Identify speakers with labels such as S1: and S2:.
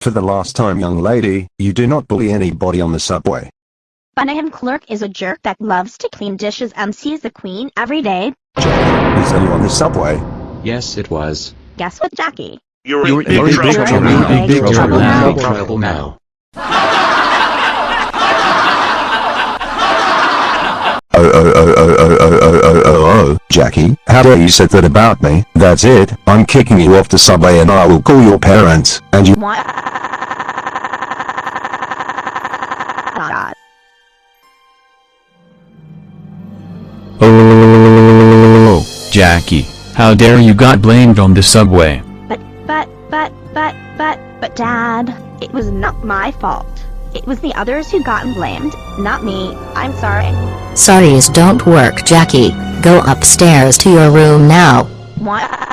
S1: For the last time, young lady, you do not bully anybody on the subway.
S2: M&amp clerk is a jerk that loves to clean dishes and sees the queen every day.
S1: Is that you on the subway?
S3: Yes, it was.
S2: Guess what, Jackie?
S4: You're
S3: You're
S4: in big trouble.
S3: big trouble now.
S2: Big
S3: Trouble now.
S1: Oh, Jackie, how dare you say that about me? That's it, I'm kicking you off the subway and I will call your parents, and you—
S2: What?
S5: Oh, Jackie, how dare you got blamed on the subway?
S2: But Dad, it was not my fault. It was the others who got blamed, not me. I'm sorry.
S6: Sorries don't work, Jackie. Go upstairs to your room now.
S2: What?